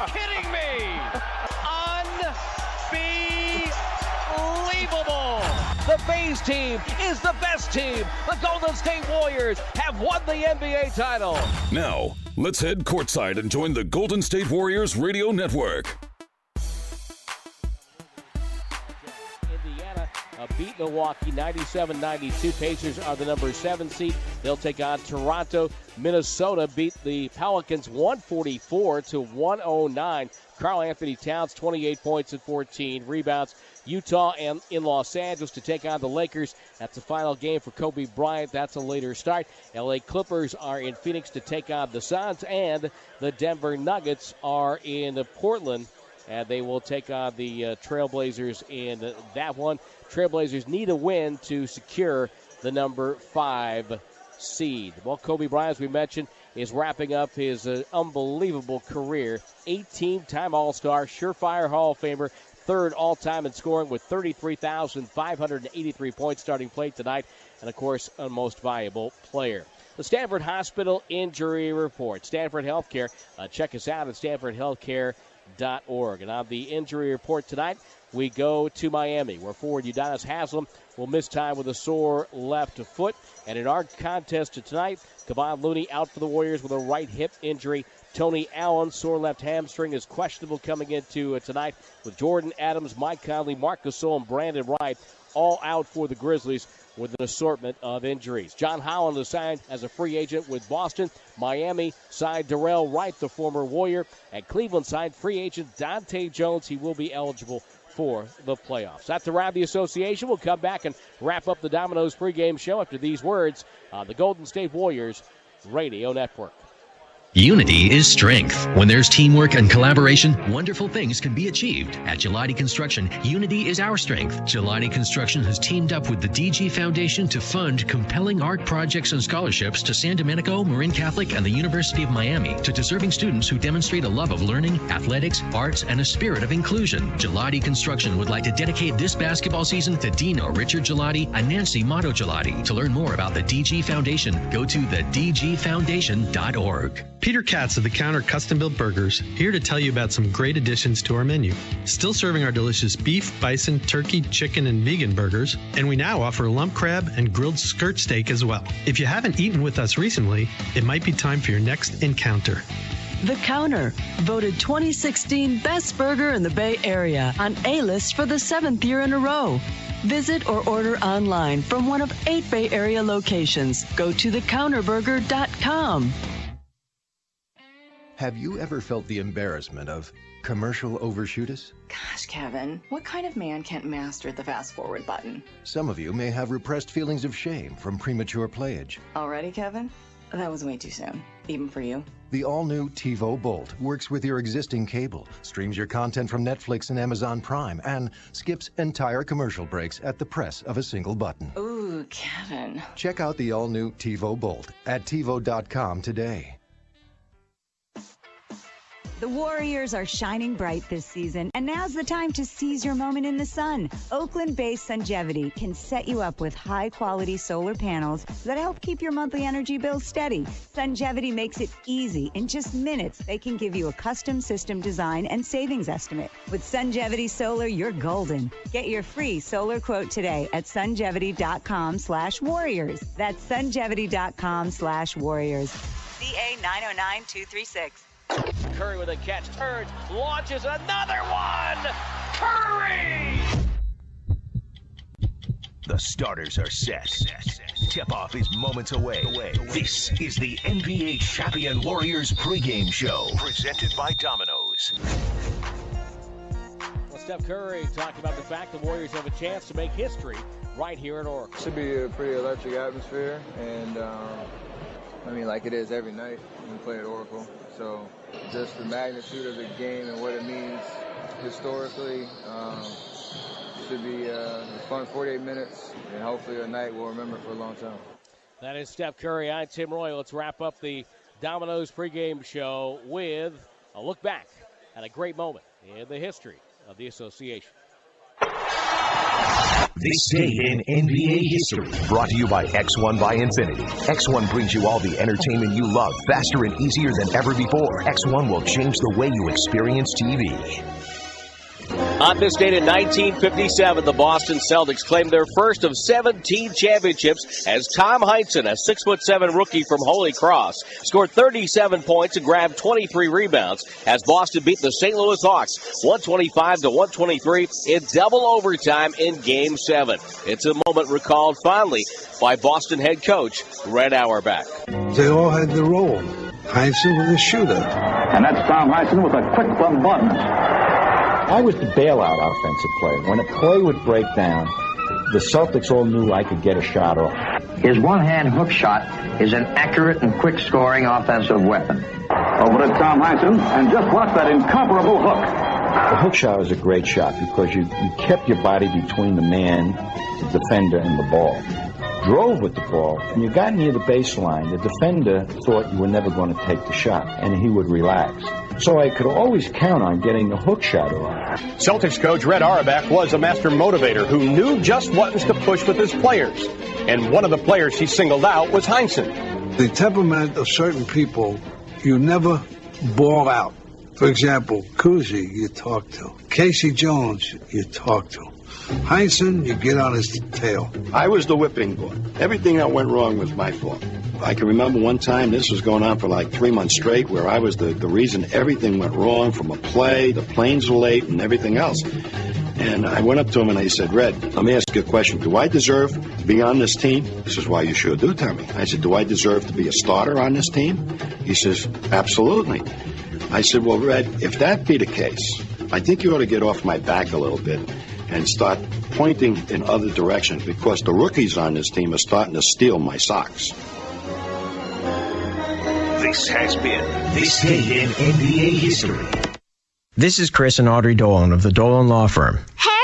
kidding me? Unbelievable. The Bays team is the best team. The Golden State Warriors have won the NBA title. Now, let's head courtside and join the Golden State Warriors radio network. Indiana beat Milwaukee 97-92. Pacers are the number 7 seed. They'll take on Toronto. Minnesota beat the Pelicans 144-109. Karl Anthony Towns, 28 points and 14 rebounds. Utah and in Los Angeles to take on the Lakers. That's the final game for Kobe Bryant. That's a later start. LA Clippers are in Phoenix to take on the Suns, and the Denver Nuggets are in Portland, and they will take on the Trailblazers in that one. Trailblazers need a win to secure the number 5 seed. Well, Kobe Bryant, as we mentioned, is wrapping up his unbelievable career. 18-time All-Star, surefire Hall of Famer, third all-time in scoring with 33,583 points starting plate tonight, and, of course, a most valuable player. The Stanford Hospital Injury Report. Stanford Healthcare. Check us out at stanfordhealthcare.org. And on the injury report tonight, we go to Miami, where forward Udonis Haslem will miss time with a sore left foot. And in our contest tonight, Kevon Looney out for the Warriors with a right hip injury. Tony Allen, sore left hamstring, is questionable coming into tonight, with Jordan Adams, Mike Conley, Marc Gasol, and Brandon Wright all out for the Grizzlies with an assortment of injuries. John Holland is signed as a free agent with Boston. Miami signed Darrell Wright, the former Warrior. And Cleveland signed free agent Dante Jones. He will be eligible for the playoffs. That's around the association. We'll come back and wrap up the Domino's pregame show after these words on the Golden State Warriors Radio Network. Unity is strength. When there's teamwork and collaboration, wonderful things can be achieved. At Gelati Construction, unity is our strength. Gelati Construction has teamed up with the DG Foundation to fund compelling art projects and scholarships to San Domenico, Marin Catholic, and the University of Miami to deserving students who demonstrate a love of learning, athletics, arts, and a spirit of inclusion. Gelati Construction would like to dedicate this basketball season to Dino Richard Gelati and Nancy Motto Gelati. To learn more about the DG Foundation, go to thedgfoundation.org. Peter Katz of The Counter Custom Built Burgers, here to tell you about some great additions to our menu. Still serving our delicious beef, bison, turkey, chicken, and vegan burgers, and we now offer lump crab and grilled skirt steak as well. If you haven't eaten with us recently, it might be time for your next encounter. The Counter, voted 2016 Best Burger in the Bay Area on A-List for the 7th year in a row. Visit or order online from one of 8 Bay Area locations. Go to thecounterburger.com. Have you ever felt the embarrassment of commercial overshootus? Gosh, Kevin, what kind of man can't master the fast-forward button? Some of you may have repressed feelings of shame from premature playage. Already, Kevin? That was way too soon, even for you. The all-new TiVo Bolt works with your existing cable, streams your content from Netflix and Amazon Prime, and skips entire commercial breaks at the press of a single button. Ooh, Kevin. Check out the all-new TiVo Bolt at TiVo.com today. The Warriors are shining bright this season, and now's the time to seize your moment in the sun. Oakland-based Sungevity can set you up with high-quality solar panels that help keep your monthly energy bill steady. Sungevity makes it easy. In just minutes, they can give you a custom system design and savings estimate. With Sungevity Solar, you're golden. Get your free solar quote today at sungevity.com/warriors. That's sungevity.com/warriors. CA 909236. Curry with a catch, turns, launches another one! Curry! The starters are set. Tip-off is moments away. This is the NBA Champion Warriors pregame show, presented by Domino's. Well, Steph Curry talking about the fact the Warriors have a chance to make history right here at Oracle. Should be a pretty electric atmosphere, and like it is every night when we play at Oracle. So just the magnitude of the game and what it means historically should be a fun 48 minutes, and hopefully a night we'll remember for a long time. That is Steph Curry. I'm Tim Roy. Let's wrap up the Domino's pregame show with a look back at a great moment in the history of the association. This day in NBA history. Brought to you by X1 by Infinity. X1 brings you all the entertainment you love faster and easier than ever before. X1 will change the way you experience TV. On this date in 1957, the Boston Celtics claimed their first of 17 championships as Tom Heinsohn, a 6'7" rookie from Holy Cross, scored 37 points and grabbed 23 rebounds as Boston beat the St. Louis Hawks 125-123 in double overtime in Game 7. It's a moment recalled fondly by Boston head coach Red Auerbach. They all had their role. Heinsohn was a shooter. And that's Tom Heinsohn with a quick bombardment. I was the bailout offensive player. When a play would break down, the Celtics all knew I could get a shot off. His one-hand hook shot is an accurate and quick-scoring offensive weapon. Over to Tom Heinsohn, and just watch that incomparable hook. The hook shot was a great shot because you kept your body between the man, the defender, and the ball. Drove with the ball, and you got near the baseline. The defender thought you were never going to take the shot, and he would relax. So I could always count on getting a hook shot off. Celtics coach Red Auerbach was a master motivator who knew just what was to push with his players. And one of the players he singled out was Heinsohn. The temperament of certain people, you never ball out. For example, Cousy, you talk to. Casey Jones, you talk to. Heinsohn, you get on his tail. I was the whipping boy. Everything that went wrong was my fault. I can remember one time, this was going on for like 3 months straight, where I was the reason everything went wrong from a play, the planes were late, and everything else. And I went up to him and I said, Red, let me ask you a question. Do I deserve to be on this team? He says, why, you sure do, Tommy. I said, do I deserve to be a starter on this team? He says, absolutely. I said, well, Red, if that be the case, I think you ought to get off my back a little bit and start pointing in other directions, because the rookies on this team are starting to steal my socks. This has been This Day in NBA History. This is Chris and Audrey Dolan of the Dolan Law Firm. Hey!